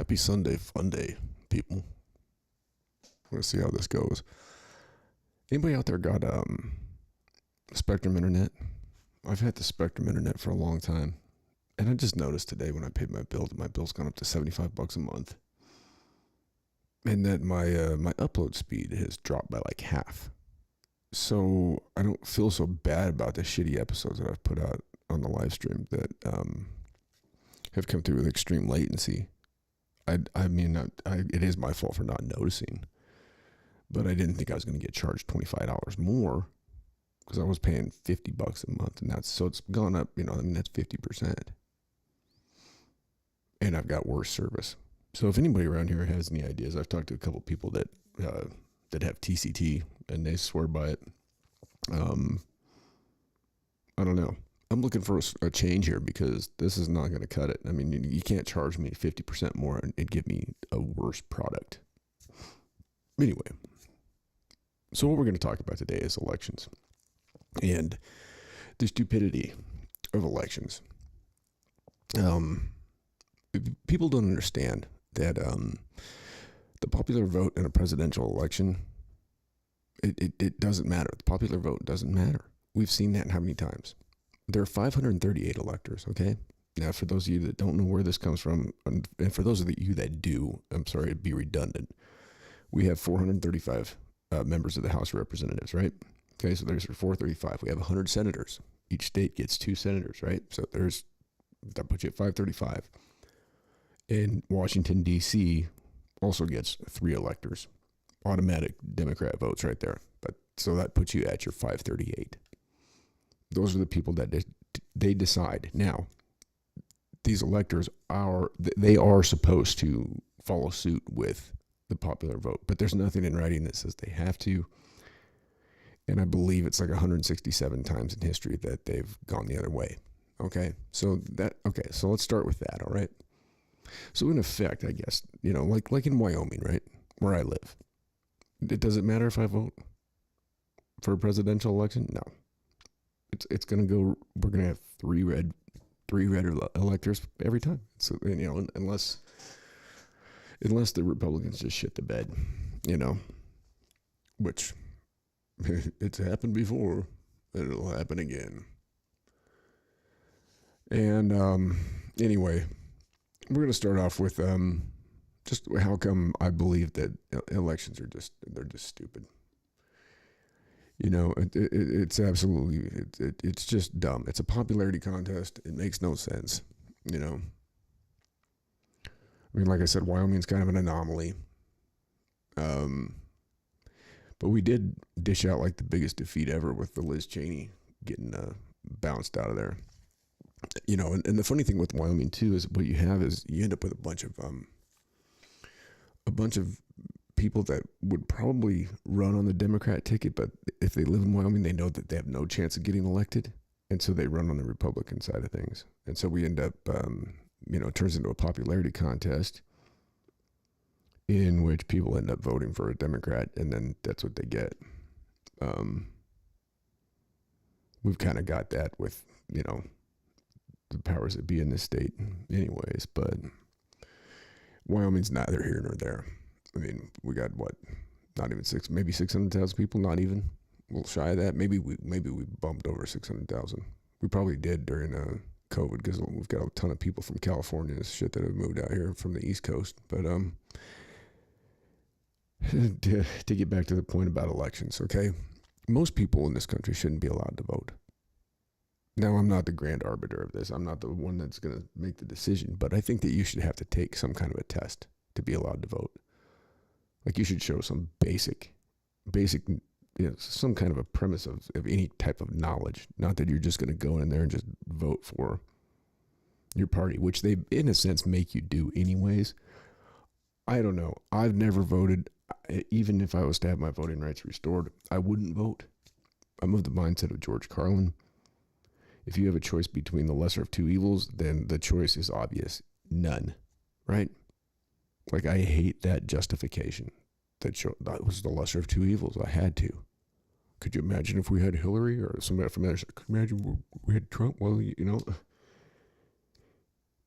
Happy Sunday, fun day, people. Let's see how this goes. Anybody out there got Spectrum Internet? I've had the Spectrum Internet for a long time, and I just noticed today when I paid my bill that my bill's gone up to $75 a month, and that my upload speed has dropped by like half. So I don't feel so bad about the shitty episodes that I've put out on the live stream that have come through with extreme latency. I mean, it is my fault for not noticing, but I didn't think I was going to get charged $25 more because I was paying $50 a month, and so it's gone up. That's 50%, and I've got worse service. So if anybody around here has any ideas, I've talked to a couple people that have TCT and they swear by it. I don't know. I'm looking for a change here because this is not going to cut it. I mean, you can't charge me 50% more and give me a worse product. Anyway, so what we're going to talk about today is elections and the stupidity of elections. People don't understand that the popular vote in a presidential election, it doesn't matter. The popular vote doesn't matter. We've seen that how many times? There are 538 electors, okay? Now, for those of you that don't know where this comes from, and for those of you that do, I'm sorry to be redundant, we have 435 members of the House of Representatives, right? Okay, so there's 435. We have 100 senators. Each state gets 2 senators, right? So that puts you at 535. And Washington, D.C. also gets 3 electors. Automatic Democrat votes right there. So that puts you at your 538. Those are the people that they decide. Now, these electors are supposed to follow suit with the popular vote, but there's nothing in writing that says they have to. And I believe it's like 167 times in history that they've gone the other way. Okay, so let's start with that. All right. So in effect, I guess, like in Wyoming, right, where I live, it doesn't matter if I vote for a presidential election. No. It's going to go, we're going to have three red electors every time. So, unless the Republicans just shit the bed, which it's happened before and it'll happen again. And anyway, we're going to start off with just how come I believe that elections are they're just stupid. It's absolutely, it's just dumb. It's a popularity contest. It makes no sense, I mean, like I said, Wyoming's kind of an anomaly. But we did dish out like the biggest defeat ever with the Liz Cheney getting bounced out of there. And the funny thing with Wyoming too is what you have is you end up with a bunch of people that would probably run on the Democrat ticket, but if they live in Wyoming, they know that they have no chance of getting elected, and so they run on the Republican side of things. And so we end up, it turns into a popularity contest in which people end up voting for a Democrat, and then that's what they get. We've kind of got that with, the powers that be in this state anyways, but Wyoming's neither here nor there. I mean, we got not even maybe 600,000 people, not even, a little shy of that. Maybe we bumped over 600,000. We probably did during COVID because we've got a ton of people from California and shit that have moved out here from the East Coast. But to get back to the point about elections, okay, most people in this country shouldn't be allowed to vote. Now, I'm not the grand arbiter of this. I'm not the one that's going to make the decision, but I think that you should have to take some kind of a test to be allowed to vote. Like you should show some basic, some kind of a premise of any type of knowledge. Not that you're just going to go in there and just vote for your party, which they, in a sense, make you do anyways. I don't know. I've never voted. Even if I was to have my voting rights restored, I wouldn't vote. I'm of the mindset of George Carlin. If you have a choice between the lesser of 2 evils, then the choice is obvious. None. Right? Like, I hate that justification. That was the lesser of 2 evils. I had to. Could you imagine if we had Hillary or somebody from there? Could you imagine we had Trump? Well,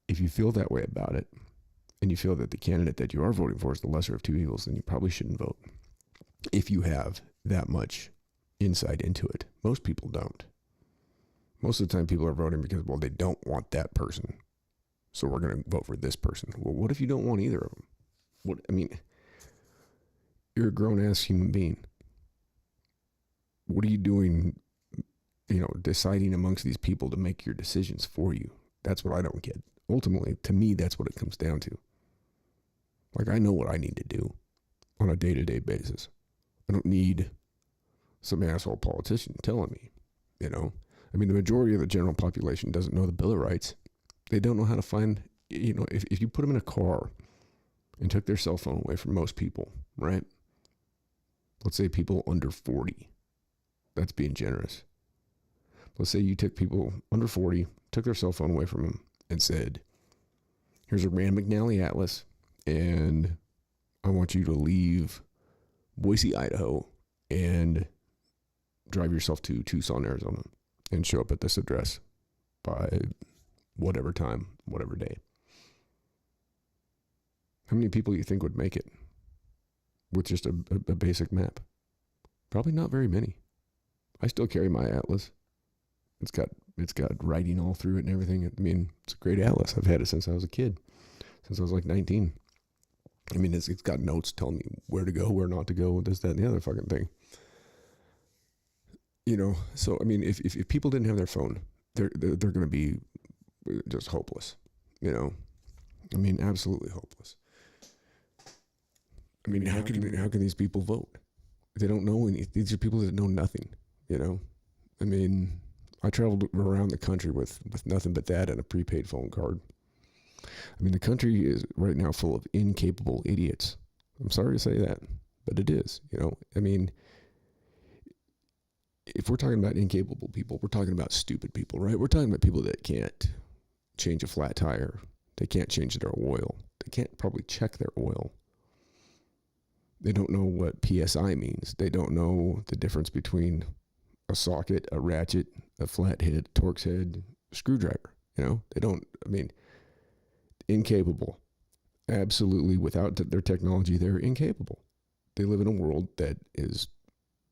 if you feel that way about it, and you feel that the candidate that you are voting for is the lesser of two evils, then you probably shouldn't vote if you have that much insight into it. Most people don't. Most of the time people are voting because, well, they don't want that person, so we're going to vote for this person. Well, what if you don't want either of them? You're a grown-ass human being. What are you doing, deciding amongst these people to make your decisions for you? That's what I don't get. Ultimately, to me, that's what it comes down to. Like, I know what I need to do on a day-to-day basis. I don't need some asshole politician telling me, the majority of the general population doesn't know the Bill of Rights. They don't know how to find, if you put them in a car and took their cell phone away from most people, right? Let's say people under 40. That's being generous. Let's say you took people under 40, took their cell phone away from them and said, here's a Rand McNally Atlas, and I want you to leave Boise, Idaho, and drive yourself to Tucson, Arizona, and show up at this address by whatever time, whatever day. How many people do you think would make it with just a basic map? Probably not very many. I still carry my Atlas. It's got writing all through it and everything. It's a great Atlas. I've had it since I was a kid, since I was like 19. It's got notes telling me where to go, where not to go, this, that, and the other fucking thing. So if people didn't have their phone, they're going to be just hopeless. Absolutely hopeless. How can these people vote? They don't know any. These are people that know nothing. I traveled around the country with nothing but that and a prepaid phone card. The country is right now full of incapable idiots. I'm sorry to say that, but it is. If we're talking about incapable people, we're talking about stupid people, right? We're talking about people that can't change a flat tire. They can't change their oil. They can't probably check their oil. They don't know what PSI means. They don't know the difference between a socket, a ratchet, a flathead, Torx head, a screwdriver. They don't, incapable. Absolutely, without their technology, they're incapable. They live in a world that is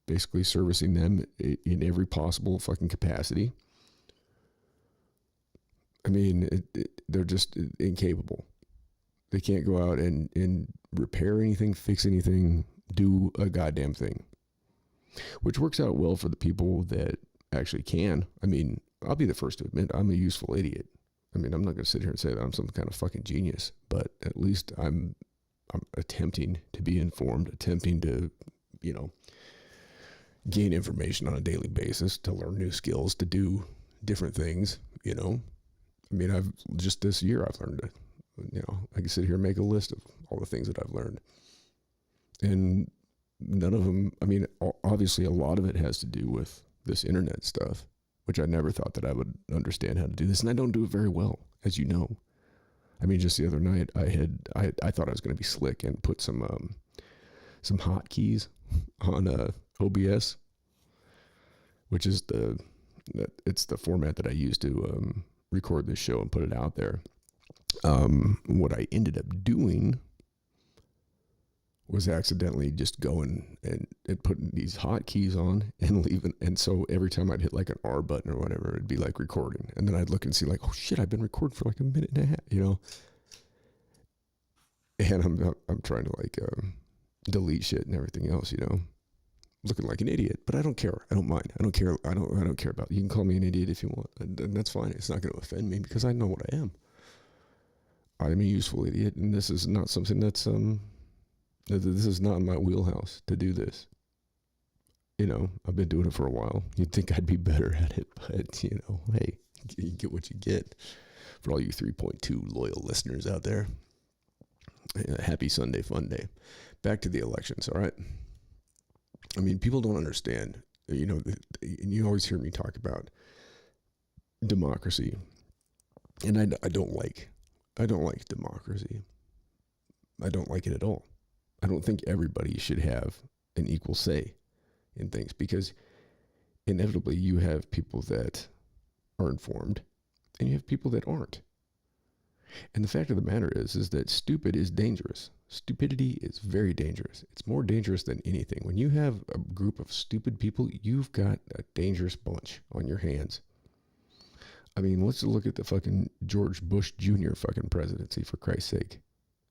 basically servicing them in every possible fucking capacity. They're just incapable. They can't go out and repair anything, fix anything, do a goddamn thing. Which works out well for the people that actually can. I'll be the first to admit I'm a useful idiot. I'm not going to sit here and say that I'm some kind of fucking genius, but at least I'm attempting to be informed, attempting to, gain information on a daily basis, to learn new skills, to do different things, I've just this year I've learned to, I can sit here and make a list of all the things that I've learned. And none of them, obviously a lot of it has to do with this internet stuff, which I never thought that I would understand how to do this. And I don't do it very well, as you know. Just the other night I thought I was going to be slick and put some hotkeys on OBS, which is it's the format that I use to record this show and put it out there. What I ended up doing was accidentally just going and putting these hotkeys on and leaving. And so every time I'd hit like an R button or whatever, it'd be like recording. And then I'd look and see like, oh shit, I've been recording for like a minute and a half, And I'm trying to like delete shit and everything else, looking like an idiot. But I don't care. I don't mind. I don't care. I don't care about it. You can call me an idiot if you want, and that's fine. It's not going to offend me because I know what I am. I'm a useful idiot, and this is not something that's this is not in my wheelhouse to do this. I've been doing it for a while. You'd think I'd be better at it, but hey, you get what you get. For all you 3.2 loyal listeners out there, happy Sunday fun day. Back to the elections, all right? People don't understand. You always hear me talk about democracy, and I don't like democracy. I don't like it at all. I don't think everybody should have an equal say in things because inevitably you have people that are informed and you have people that aren't. And the fact of the matter is that stupid is dangerous. Stupidity is very dangerous. It's more dangerous than anything. When you have a group of stupid people, you've got a dangerous bunch on your hands. I mean, let's look at the fucking George Bush Jr. fucking presidency, for Christ's sake.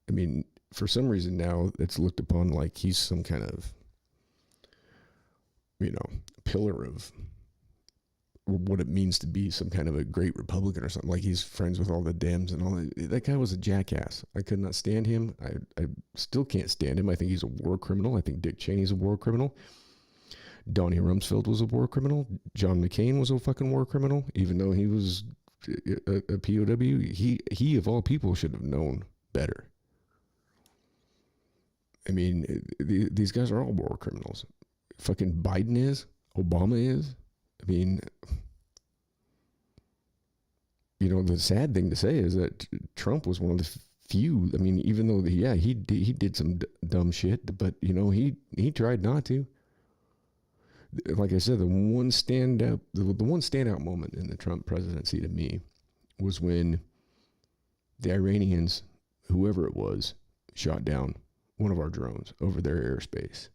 I mean, for some reason now it's looked upon like he's some kind of, pillar of what it means to be some kind of a great Republican or something. Like he's friends with all the Dems and all that. That guy was a jackass. I could not stand him. I still can't stand him. I think he's a war criminal. I think Dick Cheney's a war criminal. Donnie Rumsfeld was a war criminal. John McCain was a fucking war criminal, even though he was a POW. He of all people should have known better. I mean, these guys are all war criminals. Fucking Biden is. Obama is. I mean, the sad thing to say is that Trump was one of the few. I mean, even though, he did some dumb shit, but, he tried not to. Like I said, the one standout moment in the Trump presidency to me was when the Iranians, whoever it was, shot down one of our drones over their airspace.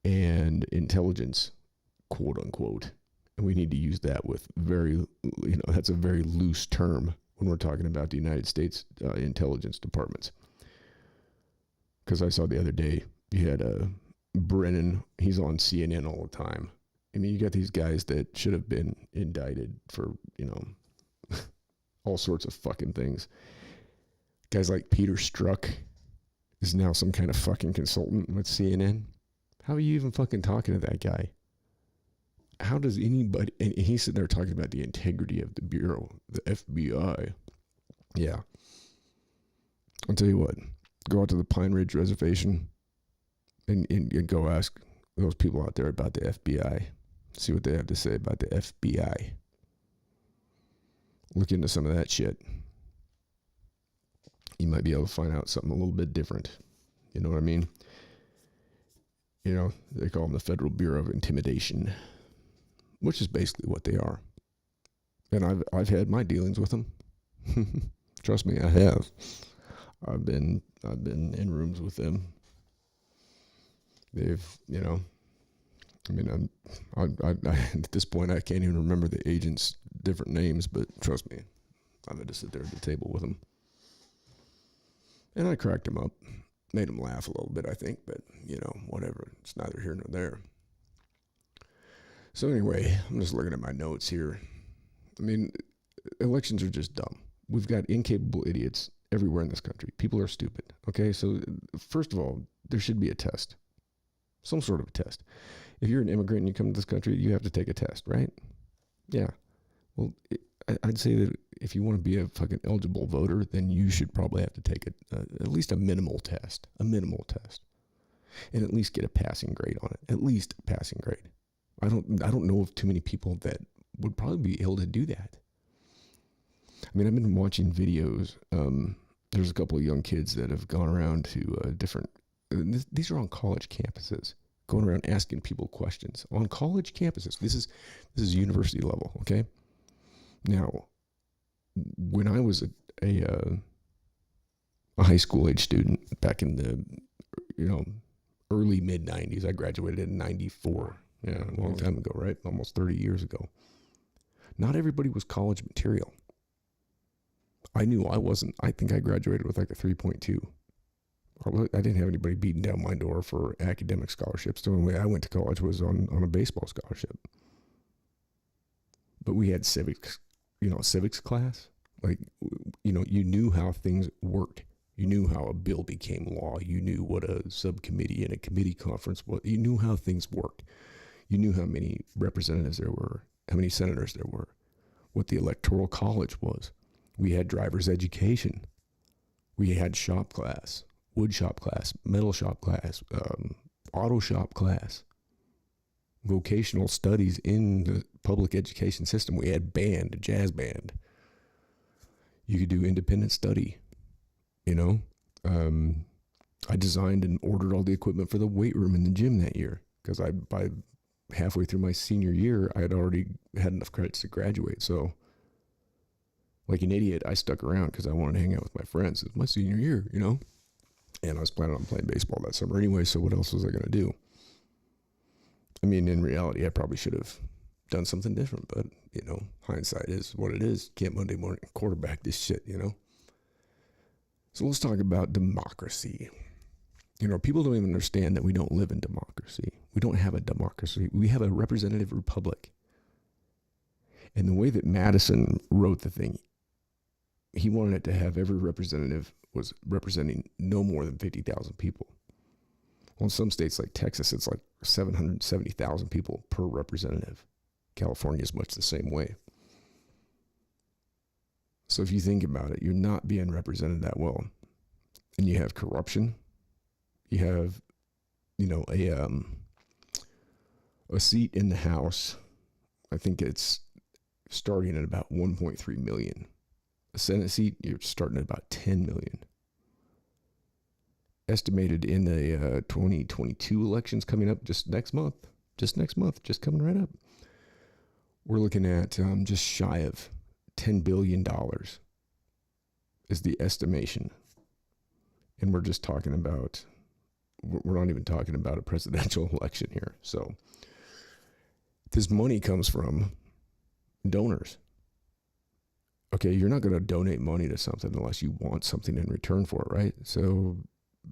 And intelligence, quote unquote, and we need to use that with that's a very loose term when we're talking about the United States intelligence departments. Because I saw the other day, you had Brennan, he's on CNN all the time. I mean, you got these guys that should have been indicted for, all sorts of fucking things. Guys like Peter Strzok is now some kind of fucking consultant with CNN. How are you even fucking talking to that guy? How does anybody, and he's sitting there talking about the integrity of the Bureau, the FBI. Yeah. I'll tell you what, go out to the Pine Ridge Reservation and go ask those people out there about the FBI. See what they have to say about the FBI. Look into some of that shit. You might be able to find out something a little bit different. You know what I mean? They call them the Federal Bureau of Intimidation, which is basically what they are. And I've had my dealings with them. Trust me, I have. I've been in rooms with them. They've, I mean, I at this point I can't even remember the agents' different names, but trust me, I've had to sit there at the table with them, and I cracked them up. Made them laugh a little bit, I think, but, whatever. It's neither here nor there. So anyway, I'm just looking at my notes here. I mean, elections are just dumb. We've got incapable idiots everywhere in this country. People are stupid, okay? So first of all, there should be a test. Some sort of a test. If you're an immigrant and you come to this country, you have to take a test, right? Yeah. Well, I'd say that if you want to be a fucking eligible voter, then you should probably have to take at least a minimal test, and at least get a passing grade on it. At least a passing grade. I don't know of too many people that would probably be able to do that. I mean, I've been watching videos. There's a couple of young kids that have gone around to different. These are on college campuses, going around asking people questions on college campuses. This is university level, okay? Now, when I was a high school age student back in the early mid 90s, I graduated in 94. Yeah, a long time ago, right? Almost 30 years ago. Not everybody was college material. I knew I wasn't. I think I graduated with like a 3.2. I didn't have anybody beating down my door for academic scholarships. The only way I went to college was on a baseball scholarship. But we had civics class. Like, you knew how things worked. You knew how a bill became law. You knew what a subcommittee and a committee conference was. You knew how things worked. You knew how many representatives there were, how many senators there were, what the electoral college was. We had driver's education. We had shop class, wood shop class, metal shop class, auto shop class, vocational studies in the public education system. We had band, jazz band. You could do independent study, I designed and ordered all the equipment for the weight room in the gym that year because by halfway through my senior year, I had already had enough credits to graduate. So Like an idiot, I stuck around because I wanted to hang out with my friends. It was my senior year, you know? And I was planning on playing baseball that summer anyway, so what else was I going to do? I mean, in reality, I probably should have done something different, but, you know, hindsight is what it is. Can't Monday morning quarterback this shit, you know? So let's talk about democracy. You know, people don't even understand that we don't live in democracy. We don't have a democracy. We have a representative republic. And the way that Madison wrote the thing, he wanted it to have every representative was representing no more than 50,000 people. Well, in some states like Texas, it's like 770,000 people per representative. California is much the same way. So if you think about it, you're not being represented that well. And you have corruption. You have, you know, a seat in the House. I think it's starting at about 1.3 million. A Senate seat, you're starting at about 10 million. Estimated in the 2022 elections coming up just next month, just coming right up. We're looking at just shy of $10 billion is the estimation. And we're just talking about, we're not even talking about a presidential election here. So this money comes from donors. Okay, you're not going to donate money to something unless you want something in return for it, right? So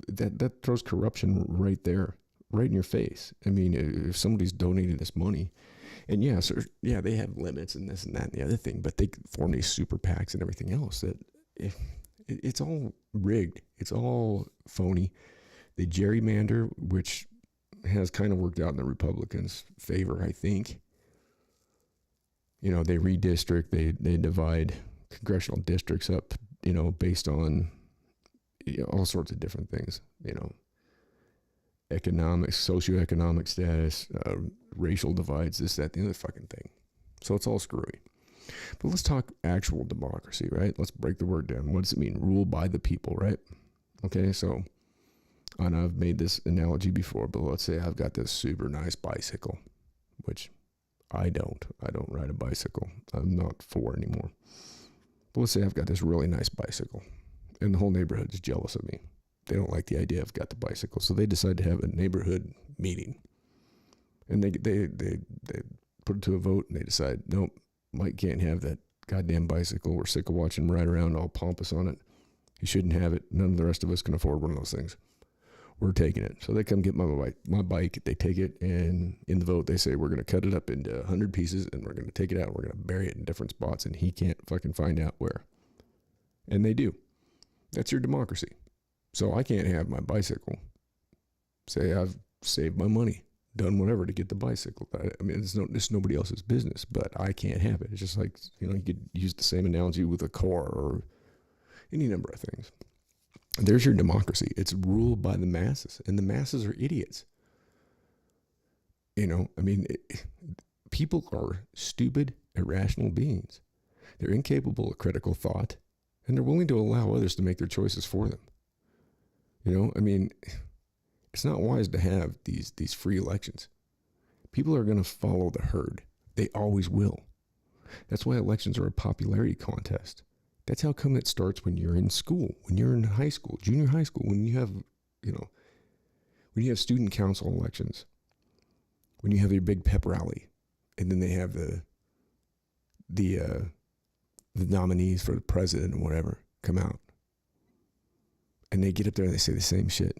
that throws corruption right there, right in your face. I mean, if somebody's donating this money, and yeah, so, yeah, they have limits and this and that and the other thing, but they form these super PACs and everything else that it's all rigged. It's all phony. They gerrymander, which has kind of worked out in the Republicans' favor, I think. You know, they redistrict, they divide congressional districts up, you know, based on, you know, all sorts of different things, you know, economics, socioeconomic status, racial divides, this, that, the other fucking thing. So it's all screwy. But let's talk actual democracy, right? Let's break the word down. What does it mean? Rule by the people, right? Okay, so I know I've made this analogy before, but let's say I've got this super nice bicycle, which I don't ride a bicycle. I'm not 4 anymore. But let's say I've got this really nice bicycle, and the whole neighborhood is jealous of me. They don't like the idea I've got the bicycle, so they decide to have a neighborhood meeting. And they put it to a vote, and they decide, nope, Mike can't have that goddamn bicycle. We're sick of watching him ride around all pompous on it. He shouldn't have it. None of the rest of us can afford one of those things. We're taking it. So they come get my bike. They take it, and in the vote, they say, we're going to cut it up into 100 pieces, and we're going to take it out. We're going to bury it in different spots, and he can't fucking find out where. And they do. That's your democracy. So I can't have my bicycle. Say I've saved my money, done whatever to get the bicycle. I mean, it's nobody else's business, but I can't have it. It's just like, you know, you could use the same analogy with a car or any number of things. There's your democracy. It's ruled by the masses, and the masses are idiots. You know, I mean, people are stupid, irrational beings. They're incapable of critical thought, and they're willing to allow others to make their choices for them. You know, I mean, it's not wise to have these free elections. People are going to follow the herd. They always will. That's why elections are a popularity contest. That's how come it starts when you're in school, when you're in high school, junior high school, when you have, you know, when you have student council elections, when you have your big pep rally, and then they have the nominees for the president or whatever come out. And they get up there and they say the same shit.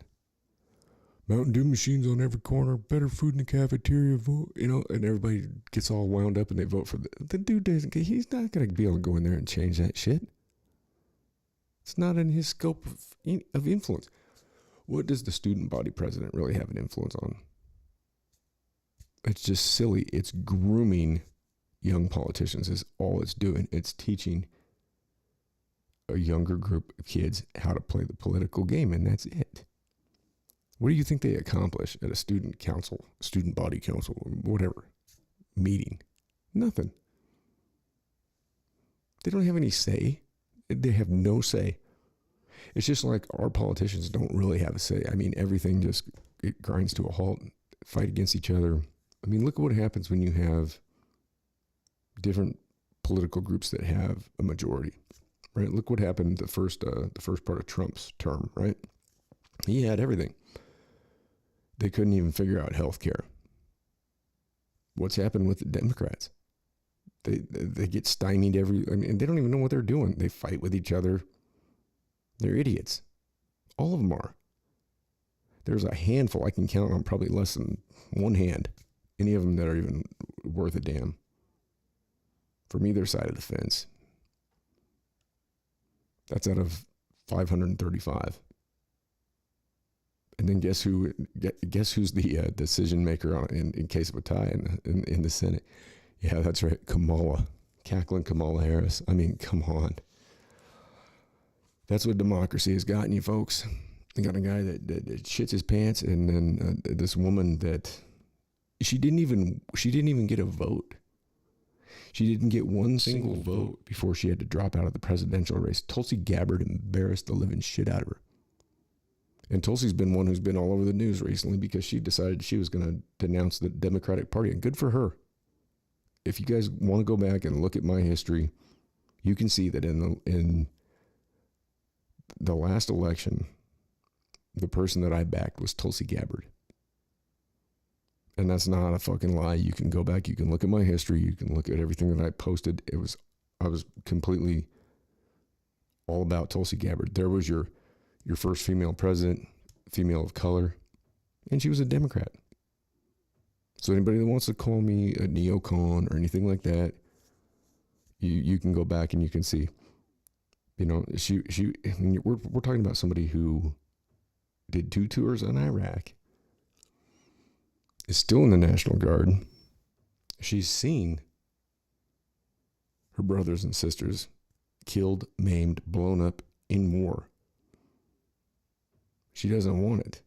Mountain Dew machines on every corner, better food in the cafeteria, vote, you know, and everybody gets all wound up and they vote for the dude doesn't, he's not going to be able to go in there and change that shit. It's not in his scope of influence. What does the student body president really have an influence on? It's just silly. It's grooming young politicians is all it's doing. It's teaching a younger group of kids how to play the political game, and that's it. What do you think they accomplish at a student council, student body council, whatever, meeting? Nothing. They don't have any say. They have no say. It's just like our politicians don't really have a say. I mean, everything just, it grinds to a halt, fight against each other. I mean, look at what happens when you have different political groups that have a majority, right? Look what happened the first part of Trump's term, right? He had everything. They couldn't even figure out health care. What's happened with the Democrats? They get stymied and they don't even know what they're doing. They fight with each other. They're idiots. All of them are. There's a handful, I can count on probably less than one hand, any of them that are even worth a damn. From either side of the fence. That's out of 535. And then guess who's the decision maker in case of a tie in the Senate? Yeah, that's right. Cackling Kamala Harris. I mean, come on. That's what democracy has gotten you, folks. You got a guy that shits his pants, and then this woman that she didn't even get a vote. She didn't get one single vote before she had to drop out of the presidential race. Tulsi Gabbard embarrassed the living shit out of her. And Tulsi's been one who's been all over the news recently because she decided she was going to denounce the Democratic Party, and good for her. If you guys want to go back and look at my history, you can see that in the last election, the person that I backed was Tulsi Gabbard. And that's not a fucking lie. You can go back, you can look at my history, you can look at everything that I posted. I was completely all about Tulsi Gabbard. There was your first female president, female of color, and she was a Democrat. So anybody that wants to call me a neocon or anything like that, you can go back and you can see. You know, we're talking about somebody who did 2 tours in Iraq, is still in the National Guard. She's seen her brothers and sisters killed, maimed, blown up in war. She doesn't want it.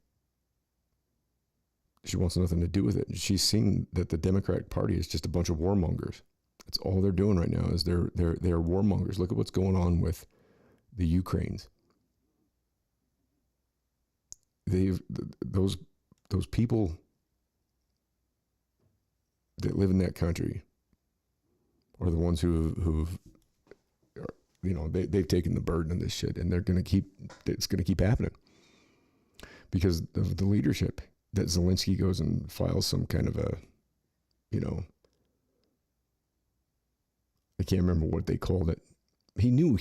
She wants nothing to do with it. She's seen that the Democratic Party is just a bunch of warmongers. That's all they're doing right now is they're warmongers. Look at what's going on with the Ukrainians. Those people that live in that country are the ones who've they've taken the burden of this shit, and it's gonna keep happening because of the leadership that Zelensky goes and files some kind of a, I can't remember what they called it. He knew,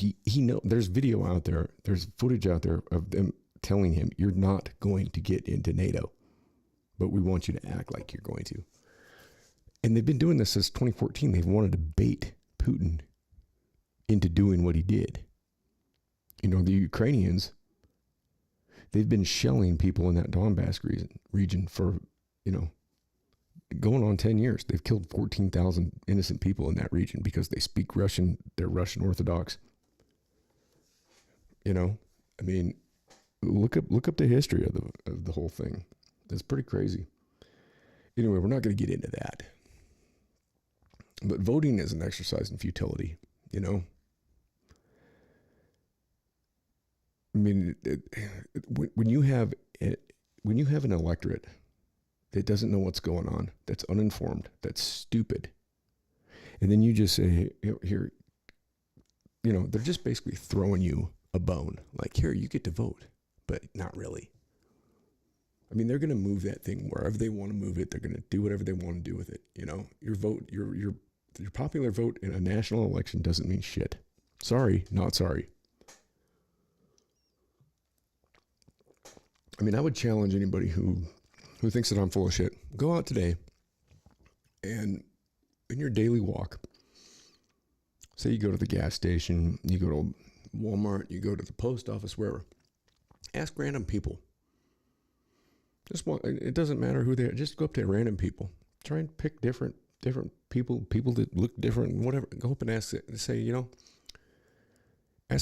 there's video out there, there's footage out there of them telling him, you're not going to get into NATO, but we want you to act like you're going to. And they've been doing this since 2014. They've wanted to bait Putin into doing what he did. The Ukrainians, they've been shelling people in that Donbass region for, going on 10 years. They've killed 14,000 innocent people in that region because they speak Russian. They're Russian Orthodox. Look up the history of the whole thing. It's pretty crazy. Anyway, we're not going to get into that. But voting is an exercise in futility, when you have an electorate that doesn't know what's going on, that's uninformed, that's stupid, and then you just say, here, they're just basically throwing you a bone. Like, here, you get to vote, but not really. They're going to move that thing wherever they want to move it. They're going to do whatever they want to do with it. Your vote, your popular vote in a national election doesn't mean shit. Sorry, not sorry. I would challenge anybody who thinks that I'm full of shit. Go out today and in your daily walk, say you go to the gas station, you go to Walmart, you go to the post office, wherever. Ask random people. It doesn't matter who they are. Just go up to random people. Try and pick different people that look different, whatever. Go up and ask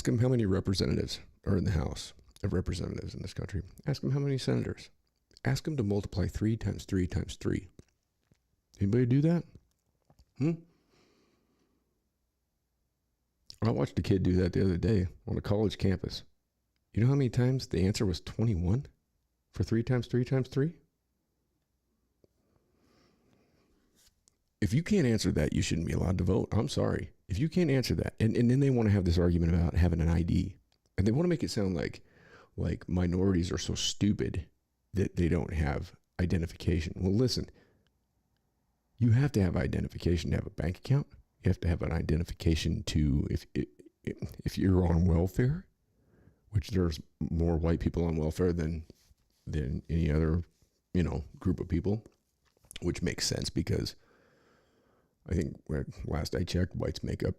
them how many representatives are in the House of Representatives in this country. Ask them how many senators. Ask them to multiply 3 times 3 times 3. Anybody do that? I watched a kid do that the other day on a college campus. You know how many times the answer was 21 for 3 times 3 times 3? If you can't answer that, you shouldn't be allowed to vote. I'm sorry. If you can't answer that, and then they want to have this argument about having an ID, and they want to make it sound like minorities are so stupid that they don't have identification. Well, listen, you have to have identification to have a bank account. You have to have an identification to, if you're on welfare, which there's more white people on welfare than any other, group of people, which makes sense because I think last I checked, whites make up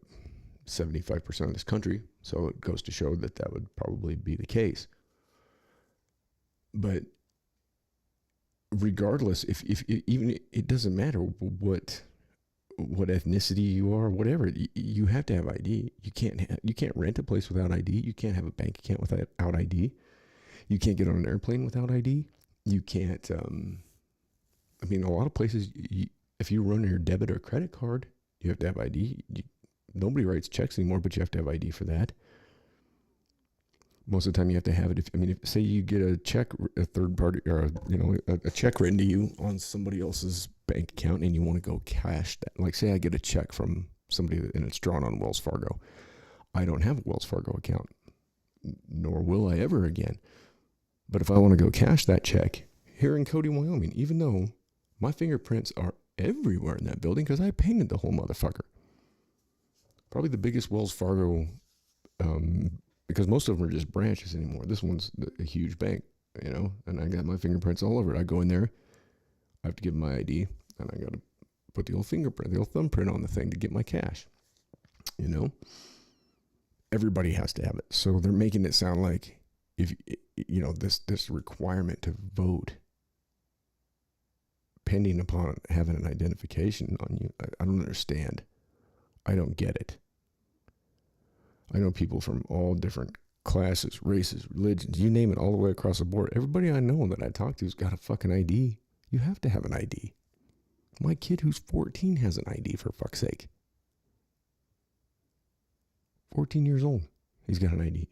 75% of this country. So it goes to show that would probably be the case. But regardless, if even it doesn't matter what ethnicity you are, whatever, you have to have ID. You can't rent a place without ID. You can't have a bank account without ID. You can't get on an airplane without ID. You can't. A lot of places, if you run your debit or credit card, you have to have ID. Nobody writes checks anymore, but you have to have ID for that. Most of the time, you have to have it. If say you get a check, a third party, or a check written to you on somebody else's bank account, and you want to go cash that. Like, say I get a check from somebody and it's drawn on Wells Fargo. I don't have a Wells Fargo account, nor will I ever again. But if I want to go cash that check here in Cody, Wyoming, even though my fingerprints are everywhere in that building because I painted the whole motherfucker. Probably the biggest Wells Fargo, because most of them are just branches anymore. This one's a huge bank, and I got my fingerprints all over it. I go in there, I have to give my ID, and I got to put the old fingerprint, the old thumbprint on the thing to get my cash. Everybody has to have it. So they're making it sound like if this requirement to vote pending upon having an identification on you. I don't understand. I don't get it. I know people from all different classes, races, religions, you name it, all the way across the board. Everybody I know that I talk to has got a fucking ID. You have to have an ID. My kid who's 14 has an ID, for fuck's sake. 14 years old. He's got an ID.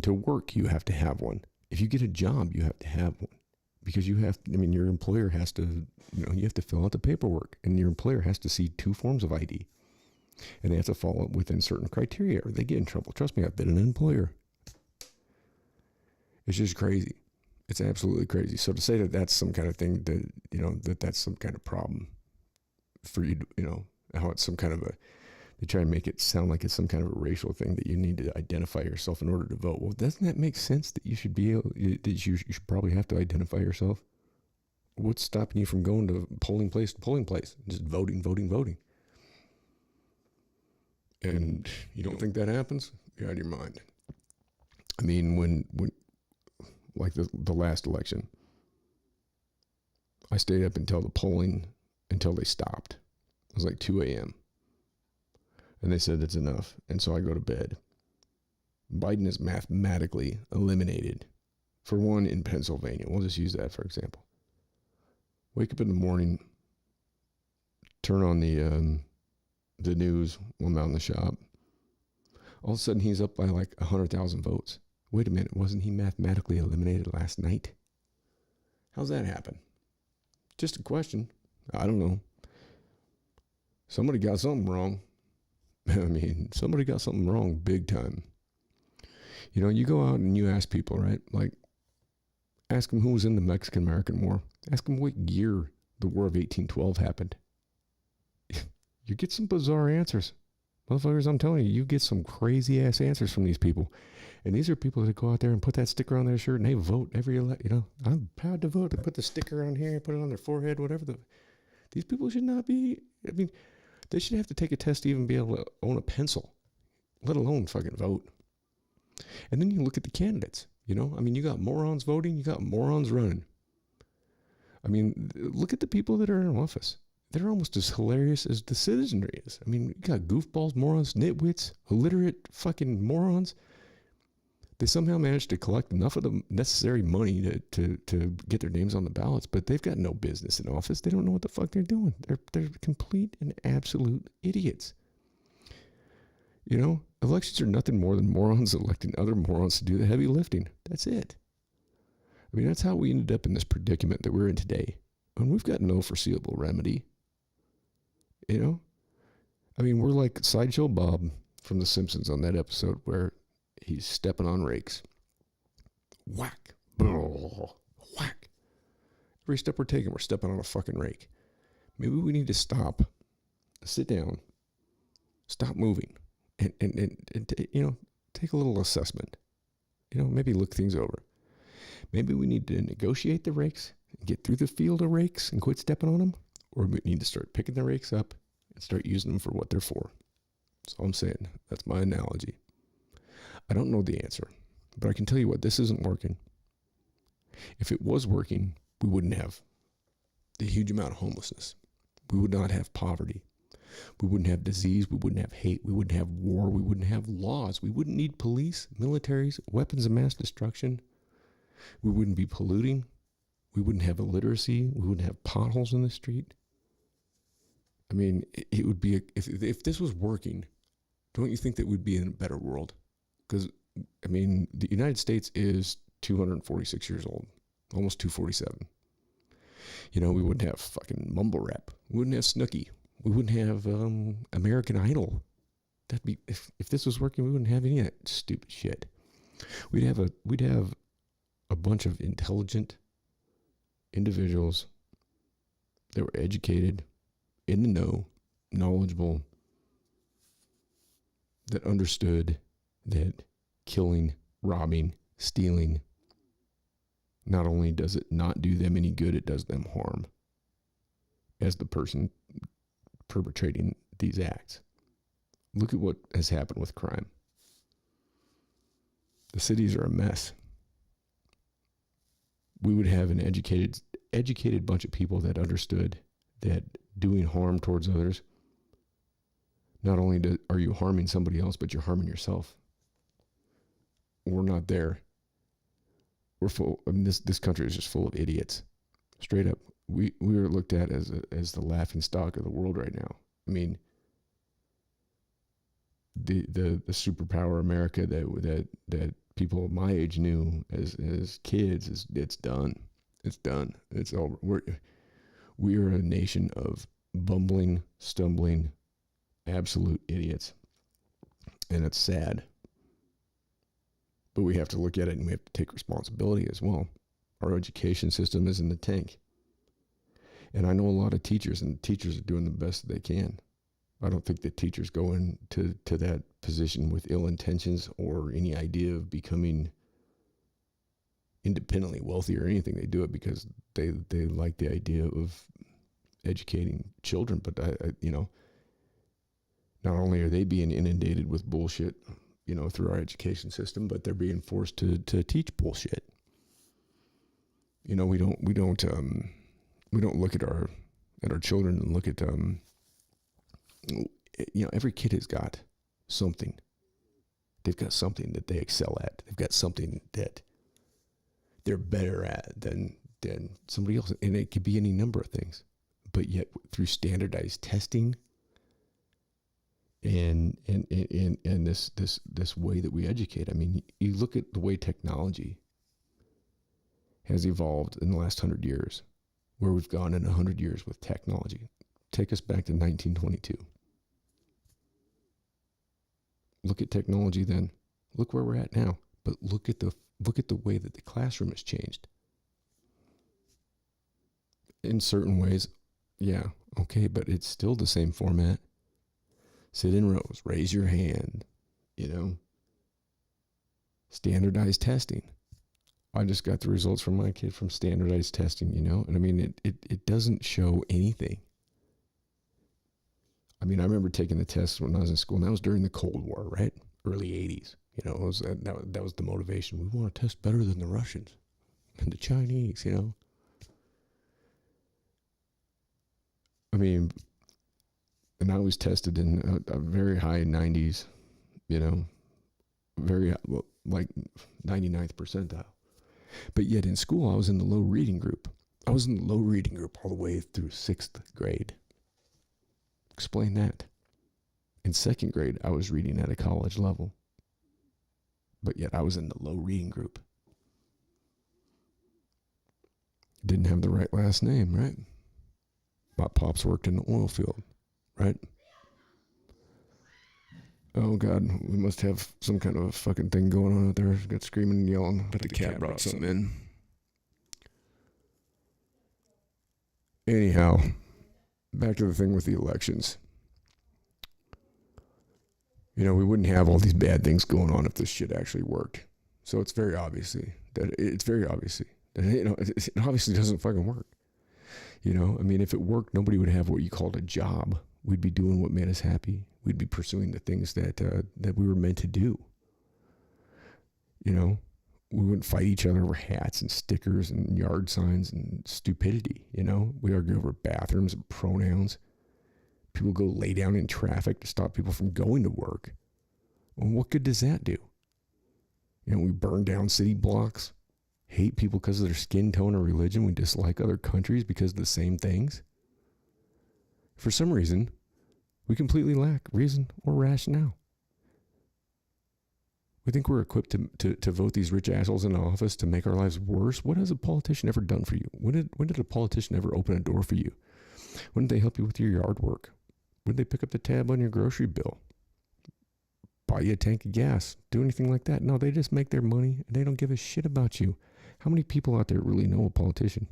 To work, you have to have one. If you get a job, you have to have one. Because your employer has to, you have to fill out the paperwork. And your employer has to see 2 forms of ID. And they have to fall within certain criteria or they get in trouble. Trust me, I've been an employer. It's just crazy. It's absolutely crazy. So to say that that's some kind of thing that, that's some kind of problem for you, how it's some kind of they try and make it sound like it's some kind of a racial thing that you need to identify yourself in order to vote. Well, doesn't that make sense that you should that you should probably have to identify yourself? What's stopping you from going to polling place to polling place, just voting? And you don't think that happens? You're out of your mind. When like the last election, I stayed up until they stopped. It was like 2 a.m. And they said that's enough. And so I go to bed. Biden is mathematically eliminated. For one, in Pennsylvania. We'll just use that for example. Wake up in the morning, turn on the news while I'm out in the shop. All of a sudden, he's up by like 100,000 votes. Wait a minute, wasn't he mathematically eliminated last night? How's that happen? Just a question. I don't know. Somebody got something wrong. Somebody got something wrong big time. You go out and you ask people, right? Like, ask them who was in the Mexican-American War. Ask them what year the War of 1812 happened. You get some bizarre answers. Motherfuckers, I'm telling you, you get some crazy-ass answers from these people. And these are people that go out there and put that sticker on their shirt and they vote every election. I'm proud to vote. They put the sticker on here, put it on their forehead, whatever. These people should not be, they should have to take a test to even be able to own a pencil, let alone fucking vote. And then you look at the candidates, you got morons voting, you got morons running. Look at the people that are in office. They're almost as hilarious as the citizenry is. You got goofballs, morons, nitwits, illiterate fucking morons. They somehow managed to collect enough of the necessary money to get their names on the ballots, but they've got no business in office. They don't know what the fuck they're doing. They're complete and absolute idiots. Elections are nothing more than morons electing other morons to do the heavy lifting. That's it. I mean, that's how we ended up in this predicament that we're in today. And we've got no foreseeable remedy. You know? I mean, we're like Sideshow Bob from The Simpsons on that episode where he's stepping on rakes. Whack. Whack. Every step we're taking, we're stepping on a fucking rake. Maybe we need to stop, sit down, stop moving, and take a little assessment. Maybe look things over. Maybe we need to negotiate the rakes and get through the field of rakes and quit stepping on them, or we need to start picking the rakes up and start using them for what they're for. That's all I'm saying. That's my analogy. I don't know the answer, but I can tell you what, this isn't working. If it was working, we wouldn't have the huge amount of homelessness. We would not have poverty. We wouldn't have disease. We wouldn't have hate. We wouldn't have war. We wouldn't have laws. We wouldn't need police, militaries, weapons of mass destruction. We wouldn't be polluting. We wouldn't have illiteracy. We wouldn't have potholes in the street. I mean, it would be, if this was working, don't you think that we'd be in a better world? Because, I mean, the United States is 246 years old, almost 247. We wouldn't have fucking mumble rap. We wouldn't have Snooki. We wouldn't have American Idol. That'd be, if this was working, we wouldn't have any of that stupid shit. We'd have a bunch of intelligent individuals that were educated, in the know, knowledgeable, that understood that killing, robbing, stealing, not only does it not do them any good, it does them harm as the person perpetrating these acts. Look at what has happened with crime. The cities are a mess. We would have an educated bunch of people that understood that doing harm towards others, not only are you harming somebody else, but you're harming yourself. We're not there. We're full. I mean, this country is just full of idiots. Straight up, we are looked at as the laughing stock of the world right now. I mean, the superpower America that people my age knew as kids it's done. It's done. It's over. We are a nation of bumbling, stumbling, absolute idiots, and it's sad. But we have to look at it and we have to take responsibility as well. Our education system is in the tank. And I know a lot of teachers, and teachers are doing the best that they can. I don't think that teachers go into that position with ill intentions or any idea of becoming independently wealthy or anything. They do it because they like the idea of educating children. But not only are they being inundated with bullshit, through our education system, but they're being forced to teach bullshit. We don't look at our children and look at every kid has got something. They've got something that they excel at. They've got something that they're better at than somebody else, and it could be any number of things. But yet, through standardized testing and this way that we educate, I mean, you look at the way technology has evolved in the last 100 years, where we've gone in 100 years with technology. Take us back to 1922. Look at technology then. Look where we're at now. But look at the way that the classroom has changed. In certain ways, yeah, okay, but it's still the same format. Sit in rows, raise your hand, Standardized testing. I just got the results from my kid from standardized testing, and I mean, it doesn't show anything. I mean, I remember taking the test when I was in school, and that was during the Cold War, right? Early 80s. That was the motivation. We want to test better than the Russians and the Chinese, I mean, and I was tested in a very high 90s, very, like 99th percentile. But yet in school, I was in the low reading group. I was in the low reading group all the way through 6th grade. Explain that. In 2nd grade, I was reading at a college level. But yet I was in the low reading group. Didn't have the right last name, right? My pops worked in the oil field, right? Oh God, we must have some kind of a fucking thing going on out there. Got screaming and yelling, but the cat brought something in. Anyhow, back to the thing with the elections. You know, we wouldn't have all these bad things going on if this shit actually worked. So it's very obviously that you know, it obviously doesn't fucking work. You know, I mean, if it worked, nobody would have what you called a job. We'd be doing what made us happy. We'd be pursuing the things that we were meant to do. You know, we wouldn't fight each other over hats and stickers and yard signs and stupidity. You know, we argue over bathrooms and pronouns. People go lay down in traffic to stop people from going to work. Well, what good does that do? You know, we burn down city blocks, hate people because of their skin tone or religion. We dislike other countries because of the same things. For some reason, we completely lack reason or rationale. We think we're equipped to vote these rich assholes into office to make our lives worse. What has a politician ever done for you? When did a politician ever open a door for you? When did they help you with your yard work? When did they pick up the tab on your grocery bill? Buy you a tank of gas? Do anything like that? No, they just make their money and they don't give a shit about you. How many people out there really know a politician?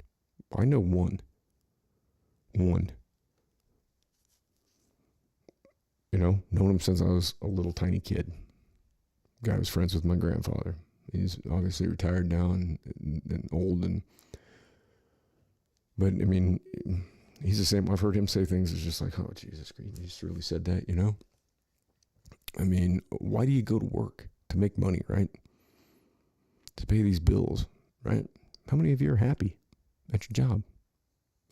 I know one. One. You know, known him since I was a little tiny kid. Guy was friends with my grandfather. He's obviously retired now and old but I mean, he's the same. I've heard him say things. It's just like, oh, Jesus Christ, he just really said that, you know? I mean, why do you go to work? To make money, right? To pay these bills, right? How many of you are happy at your job?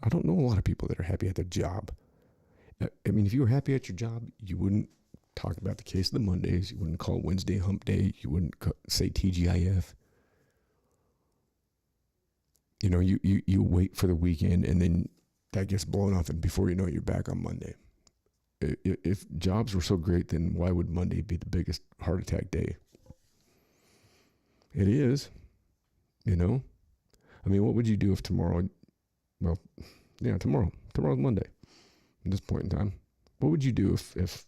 I don't know a lot of people that are happy at their job. I mean, if you were happy at your job, you wouldn't talk about the case of the Mondays. You wouldn't call it Wednesday hump day. You wouldn't say TGIF. You know, you wait for the weekend and then that gets blown off and before you know it, you're back on Monday. If jobs were so great, then why would Monday be the biggest heart attack day? It is, you know? I mean, what would you do if tomorrow, tomorrow's Monday at this point in time. What would you do if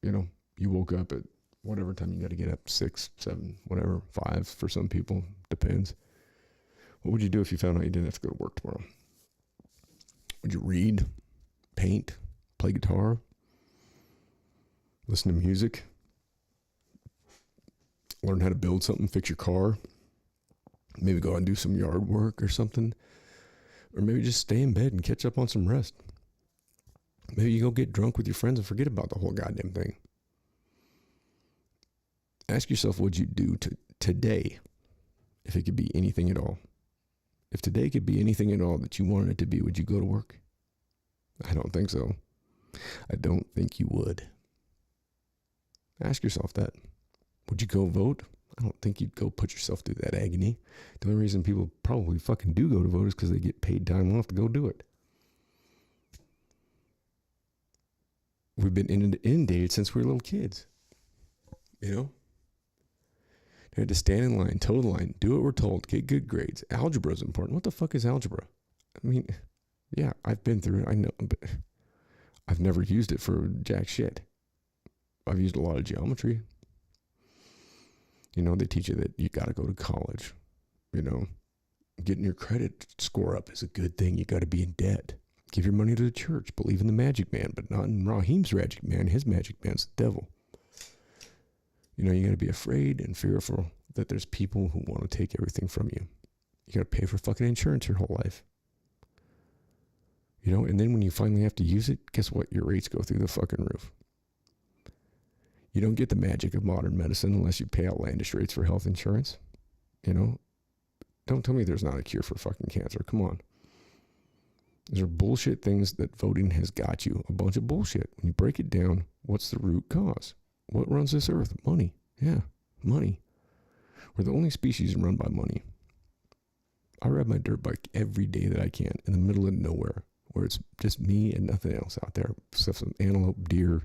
you know, you woke up at whatever time you got to get up, 6, 7, whatever, 5 for some people, depends. What would you do if you found out you didn't have to go to work tomorrow? Would you read, paint, play guitar, listen to music, learn how to build something, fix your car, maybe go out and do some yard work or something, or maybe just stay in bed and catch up on some rest? Maybe you go get drunk with your friends and forget about the whole goddamn thing. Ask yourself what you'd do today if it could be anything at all. If today could be anything at all that you wanted it to be, would you go to work? I don't think so. I don't think you would. Ask yourself that. Would you go vote? I don't think you'd go put yourself through that agony. The only reason people probably fucking do go to vote is because they get paid time off to go do it. We've been inundated since we were little kids. You know? They had to stand in line, toe the line, do what we're told, get good grades. Algebra is important. What the fuck is algebra? I mean, yeah, I've been through it. I know, but I've never used it for jack shit. I've used a lot of geometry. You know, they teach you that you got to go to college. You know, getting your credit score up is a good thing. You got to be in debt. Give your money to the church. Believe in the magic man, but not in Raheem's magic man. His magic man's the devil. You know, you got to be afraid and fearful that there's people who want to take everything from you. You got to pay for fucking insurance your whole life. You know, and then when you finally have to use it, guess what? Your rates go through the fucking roof. You don't get the magic of modern medicine unless you pay outlandish rates for health insurance. You know, don't tell me there's not a cure for fucking cancer. Come on. These are bullshit things that voting has got you. A bunch of bullshit. When you break it down, what's the root cause? What runs this earth? Money. Yeah, money. We're the only species run by money. I ride my dirt bike every day that I can in the middle of nowhere where it's just me and nothing else out there. Except some antelope, deer,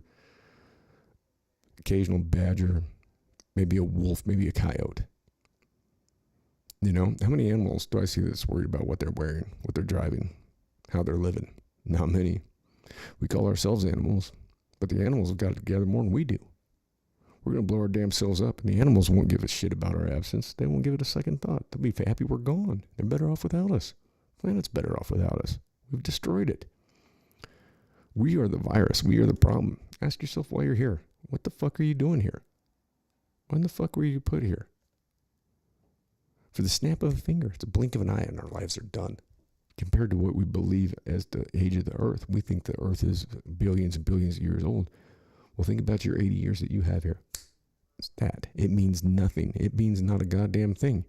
occasional badger, maybe a wolf, maybe a coyote. You know, how many animals do I see that's worried about what they're wearing, what they're driving, how they're living? Not many. We call ourselves animals, but the animals have got it together more than we do. We're going to blow our damn selves up, and the animals won't give a shit about our absence. They won't give it a second thought. They'll be happy we're gone. They're better off without us. The planet's better off without us. We've destroyed it. We are the virus. We are the problem. Ask yourself why you're here. What the fuck are you doing here? When the fuck were you put here? For the snap of a finger, it's a blink of an eye, and our lives are done. Compared to what we believe as the age of the earth, we think the earth is billions and billions of years old. Well, think about your 80 years that you have here. It's that. It means nothing. It means not a goddamn thing.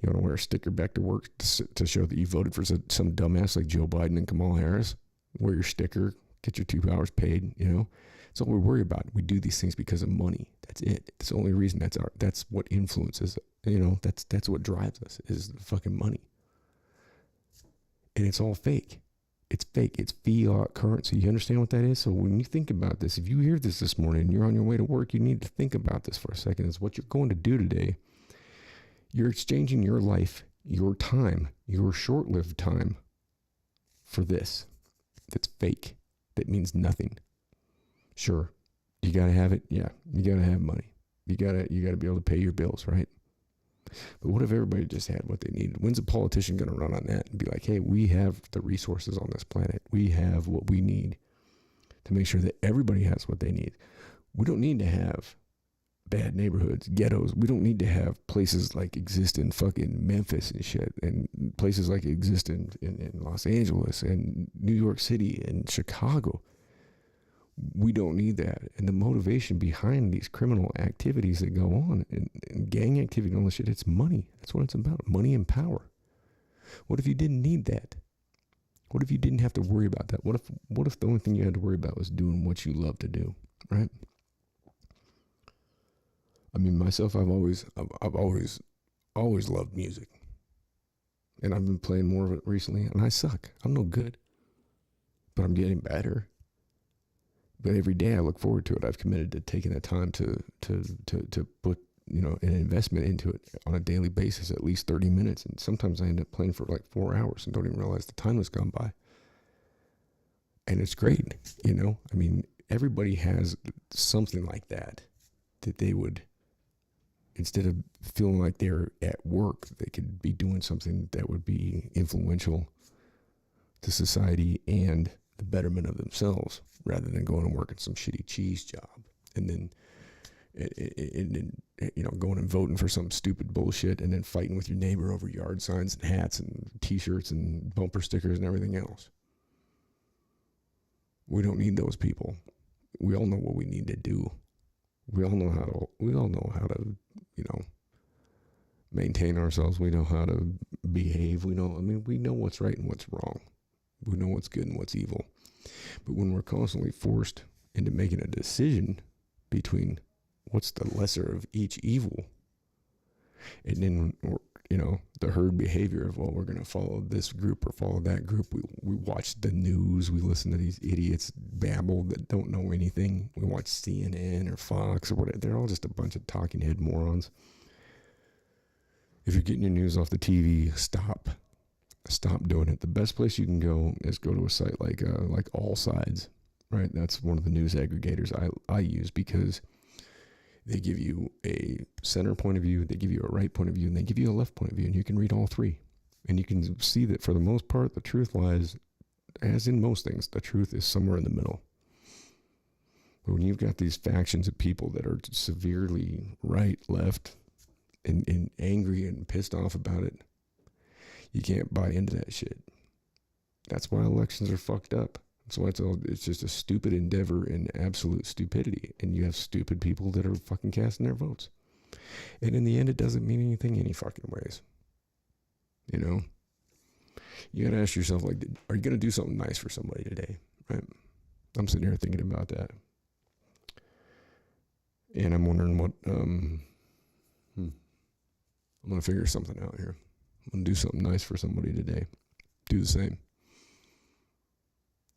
You want to wear a sticker back to work to show that you voted for some dumbass like Joe Biden and Kamala Harris? Wear your sticker, get your 2 hours paid, you know? That's all we worry about. We do these things because of money. That's it. It's the only reason. That's what influences, you know, that's what drives us, is the fucking money. And it's all fake. It's fake. It's fiat currency. You understand what that is? So when you think about this, if you hear this morning and you're on your way to work, you need to think about this for a second. Is what you're going to do today. You're exchanging your life, your time, your short-lived time for this. That's fake. That means nothing. Sure, you got to have it. Yeah, you got to have money. You got to be able to pay your bills, right? But what if everybody just had what they needed? When's a politician going to run on that and be like, hey, we have the resources on this planet. We have what we need to make sure that everybody has what they need. We don't need to have bad neighborhoods, ghettos. We don't need to have places like exist in fucking Memphis and shit, and places like exist in Los Angeles and New York City and Chicago. We don't need that. And the motivation behind these criminal activities that go on and gang activity and all this shit, it's money. That's what it's about. Money and power. What if you didn't need that? What if you didn't have to worry about that? What if the only thing you had to worry about was doing what you love to do, right? I mean, myself, I've always loved music. And I've been playing more of it recently, and I suck. I'm no good. But I'm getting better. But every day I look forward to it. I've committed to taking the time to put, you know, an investment into it on a daily basis, at least 30 minutes. And sometimes I end up playing for like 4 hours and don't even realize the time has gone by. And it's great, you know. I mean, everybody has something like that they would, instead of feeling like they're at work, they could be doing something that would be influential to society and the betterment of themselves, rather than going and working some shitty cheese job and then you know, going and voting for some stupid bullshit and then fighting with your neighbor over yard signs and hats and t-shirts and bumper stickers and everything else. We don't need those people. We all know what we need to do. We all know how to, you know, maintain ourselves. We know how to behave. We know what's right and what's wrong. We know what's good and what's evil. But when we're constantly forced into making a decision between what's the lesser of each evil, and then, you know, the herd behavior of, well, we're going to follow this group or follow that group. We watch the news. We listen to these idiots babble that don't know anything. We watch CNN or Fox or whatever. They're all just a bunch of talking head morons. If you're getting your news off the TV, stop doing it. The best place you can go is go to a site like All Sides, right? That's one of the news aggregators I use, because they give you a center point of view, they give you a right point of view, and they give you a left point of view, and you can read all three. And you can see that for the most part, the truth lies, as in most things, the truth is somewhere in the middle. But when you've got these factions of people that are severely right, left, and angry and pissed off about it, you can't buy into that shit. That's why elections are fucked up. That's why it's just a stupid endeavor in absolute stupidity. And you have stupid people that are fucking casting their votes. And in the end, it doesn't mean anything any fucking ways. You know? You gotta ask yourself, like, are you gonna do something nice for somebody today? Right? I'm sitting here thinking about that. And I'm wondering what, I'm gonna figure something out here. I'm going to do something nice for somebody today. Do the same.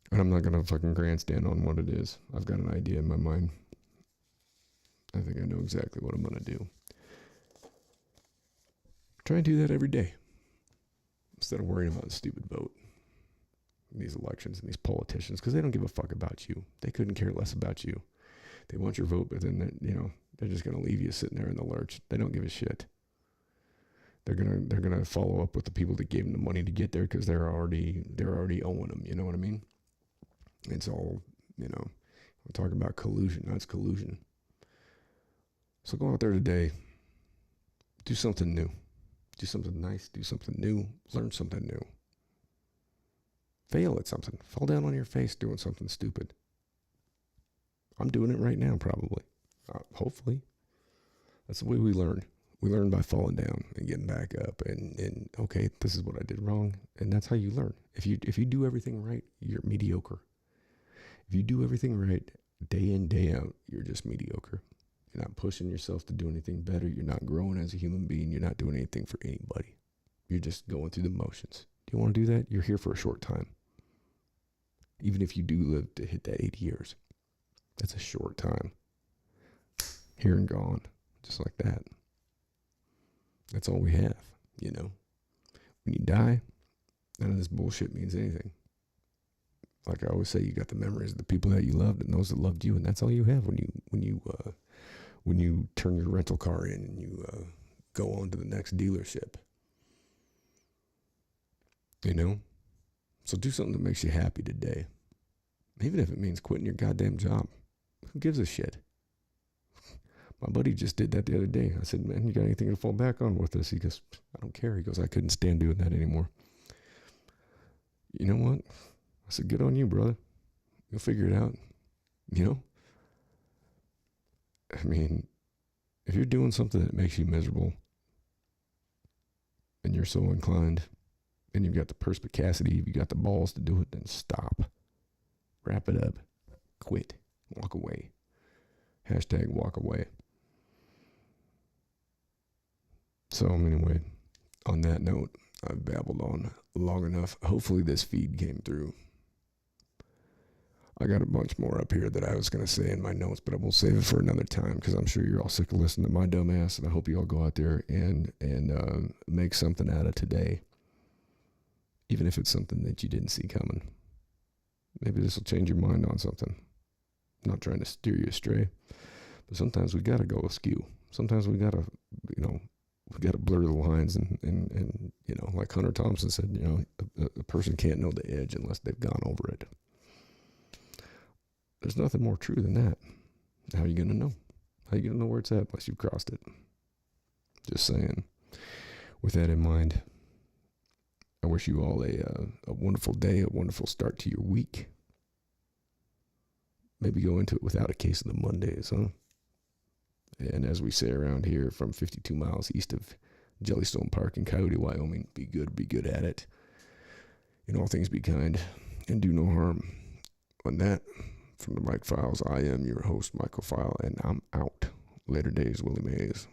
And I'm not going to fucking grandstand on what it is. I've got an idea in my mind. I think I know exactly what I'm going to do. Try and do that every day instead of worrying about a stupid vote in these elections and these politicians, because they don't give a fuck about you. They couldn't care less about you. They want your vote, but then they're just gonna leave you sitting there in the lurch. They don't give a shit. They're gonna follow up with the people that gave them the money to get there because they're already owing them. You know what I mean? It's all, we're talking about collusion. That's collusion. So go out there today. Do something new. Do something nice. Do something new. Learn something new. Fail at something. Fall down on your face doing something stupid. I'm doing it right now, probably. Hopefully. That's the way we learn. We learn by falling down and getting back up and okay, this is what I did wrong. And that's how you learn. If you do everything right, you're mediocre. If you do everything right, day in, day out, you're just mediocre. You're not pushing yourself to do anything better. You're not growing as a human being. You're not doing anything for anybody. You're just going through the motions. Do you want to do that? You're here for a short time. Even if you do live to hit that 80 years, that's a short time. Here and gone, just like that. That's all we have, When you die, none of this bullshit means anything. Like I always say, you got the memories of the people that you loved and those that loved you, and that's all you have when you turn your rental car in and you go on to the next dealership. So do something that makes you happy today, even if it means quitting your goddamn job. Who gives a shit? My buddy just did that the other day. I said, man, you got anything to fall back on with this? He goes, I don't care. He goes, I couldn't stand doing that anymore. You know what? I said, good on you, brother. You'll figure it out. I mean, if you're doing something that makes you miserable and you're so inclined and you've got the perspicacity, you've got the balls to do it, then stop. Wrap it up. Quit. Walk away. Hashtag walk away. So anyway, on that note, I've babbled on long enough. Hopefully this feed came through. I got a bunch more up here that I was going to say in my notes, but I will save it for another time because I'm sure you're all sick of listening to my dumb ass, and I hope you all go out there and make something out of today, even if it's something that you didn't see coming. Maybe this will change your mind on something. I'm not trying to steer you astray, but sometimes we got to go askew. Sometimes we got to, we got to blur the lines and like Hunter Thompson said, a person can't know the edge unless they've gone over it. There's nothing more true than that. How are you going to know? How are you going to know where it's at unless you've crossed it? Just saying. With that in mind, I wish you all a wonderful day, a wonderful start to your week. Maybe go into it without a case of the Mondays, huh? And as we say around here, from 52 miles east of Jellystone Park in Coyote, Wyoming, be good at it. In all things be kind, and do no harm. On that, from the Mike Files, I am your host, Michael File, and I'm out. Later days, Willie Mays.